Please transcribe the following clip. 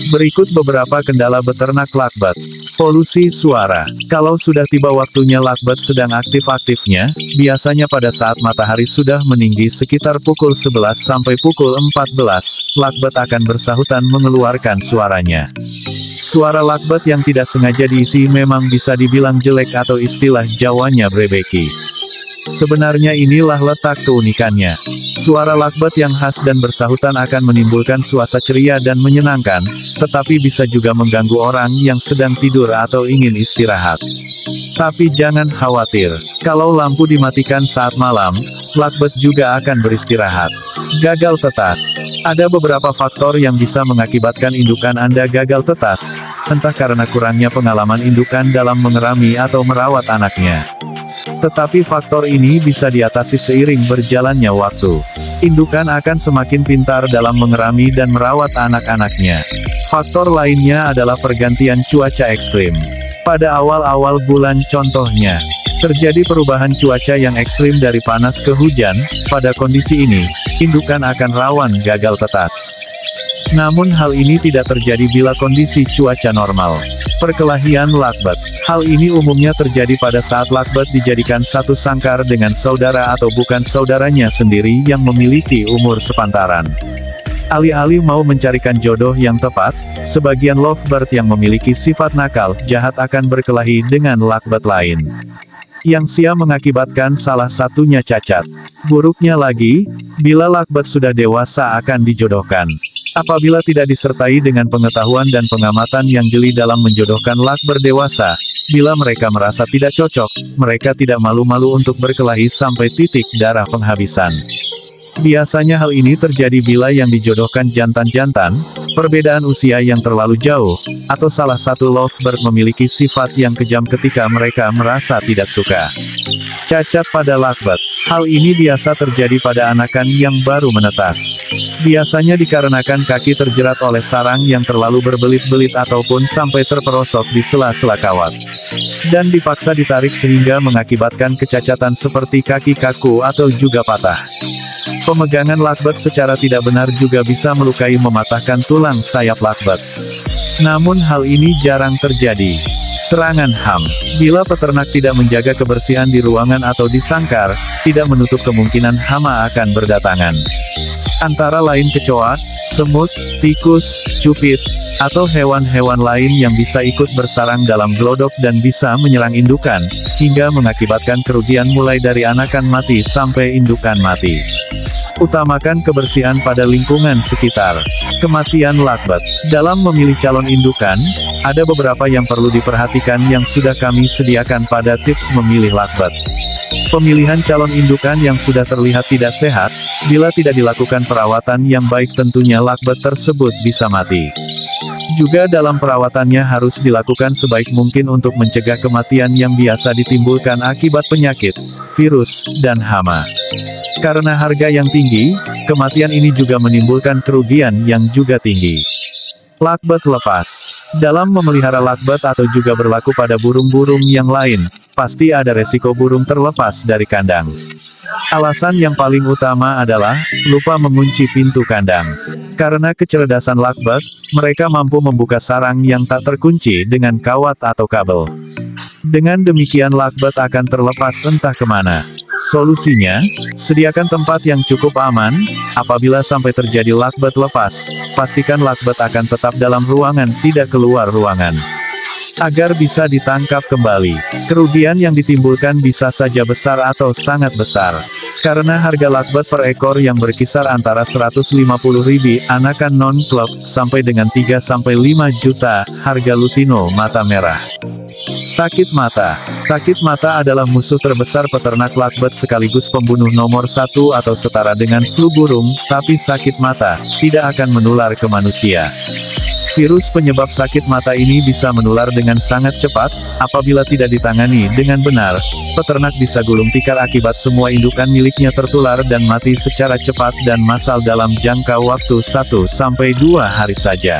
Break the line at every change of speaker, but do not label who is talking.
Berikut beberapa kendala beternak lakbat. Polusi suara. Kalau sudah tiba waktunya lakbat sedang aktif-aktifnya, biasanya pada saat matahari sudah meninggi sekitar pukul 11 sampai pukul 14, lakbat akan bersahutan mengeluarkan suaranya. Suara lakbat yang tidak sengaja diisi memang bisa dibilang jelek atau istilah Jawanya brebeki. Sebenarnya inilah letak keunikannya. Suara lakbat yang khas dan bersahutan akan menimbulkan suasana ceria dan menyenangkan, tetapi bisa juga mengganggu orang yang sedang tidur atau ingin istirahat. Tapi jangan khawatir, kalau lampu dimatikan saat malam, lakbat juga akan beristirahat. Gagal tetas. Ada beberapa faktor yang bisa mengakibatkan indukan Anda gagal tetas, entah karena kurangnya pengalaman indukan dalam mengerami atau merawat anaknya. Tetapi faktor ini bisa diatasi seiring berjalannya waktu. Indukan akan semakin pintar dalam mengerami dan merawat anak-anaknya. Faktor lainnya adalah pergantian cuaca ekstrim. Pada awal-awal bulan contohnya, terjadi perubahan cuaca yang ekstrim dari panas ke hujan. Pada kondisi ini, indukan akan rawan gagal tetas. Namun hal ini tidak terjadi bila kondisi cuaca normal. Perkelahian lakbat. Hal ini umumnya terjadi pada saat lakbat dijadikan satu sangkar dengan saudara atau bukan saudaranya sendiri yang memiliki umur sepantaran. Alih-alih mau mencarikan jodoh yang tepat, sebagian lovebird yang memiliki sifat nakal, jahat akan berkelahi dengan lakbat lain. Yang sia mengakibatkan salah satunya cacat. Buruknya lagi, bila lakbat sudah dewasa akan dijodohkan. Apabila tidak disertai dengan pengetahuan dan pengamatan yang jeli dalam menjodohkan lakbat dewasa, bila mereka merasa tidak cocok, mereka tidak malu-malu untuk berkelahi sampai titik darah penghabisan. Biasanya hal ini terjadi bila yang dijodohkan jantan-jantan, perbedaan usia yang terlalu jauh, atau salah satu lovebird memiliki sifat yang kejam ketika mereka merasa tidak suka. Cacat pada lakbat. Hal ini biasa terjadi pada anakan yang baru menetas. Biasanya dikarenakan kaki terjerat oleh sarang yang terlalu berbelit-belit ataupun sampai terperosok di sela-sela kawat. Dan dipaksa ditarik sehingga mengakibatkan kecacatan seperti kaki kaku atau juga patah. Pemegangan lakbat secara tidak benar juga bisa melukai mematahkan tulang sayap lakbat. Namun hal ini jarang terjadi. Serangan HAM. Bila peternak tidak menjaga kebersihan di ruangan atau di sangkar, tidak menutup kemungkinan hama akan berdatangan. Antara lain kecoa, semut, tikus, cupit, atau hewan-hewan lain yang bisa ikut bersarang dalam glodok dan bisa menyerang indukan, hingga mengakibatkan kerugian mulai dari anakan mati sampai indukan mati. Utamakan kebersihan pada lingkungan sekitar. Kematian lakbat. Dalam memilih calon indukan, ada beberapa yang perlu diperhatikan yang sudah kami sediakan pada tips memilih lakbat. Pemilihan calon indukan yang sudah terlihat tidak sehat, bila tidak dilakukan perawatan yang baik tentunya lakbat tersebut bisa mati. Juga dalam perawatannya harus dilakukan sebaik mungkin untuk mencegah kematian yang biasa ditimbulkan akibat penyakit, virus, dan hama. Karena harga yang tinggi, kematian ini juga menimbulkan kerugian yang juga tinggi. Lakbat lepas. Dalam memelihara lakbat atau juga berlaku pada burung-burung yang lain, pasti ada resiko burung terlepas dari kandang. Alasan yang paling utama adalah, lupa mengunci pintu kandang. Karena kecerdasan lakbat, mereka mampu membuka sarang yang tak terkunci dengan kawat atau kabel. Dengan demikian lakbat akan terlepas entah kemana. Solusinya, sediakan tempat yang cukup aman. Apabila sampai terjadi lakbat lepas, pastikan lakbat akan tetap dalam ruangan, tidak keluar ruangan. Agar bisa ditangkap kembali. Kerugian yang ditimbulkan bisa saja besar atau sangat besar. Karena harga lakbat per ekor yang berkisar antara 150.000 anakan non-klub, sampai dengan 3-5 juta, harga lutino mata merah. Sakit mata. Sakit mata adalah musuh terbesar peternak lakbat sekaligus pembunuh nomor 1 atau setara dengan flu burung, tapi sakit mata tidak akan menular ke manusia. Virus penyebab sakit mata ini bisa menular dengan sangat cepat, apabila tidak ditangani dengan benar, peternak bisa gulung tikar akibat semua indukan miliknya tertular dan mati secara cepat dan massal dalam jangka waktu 1-2 hari saja.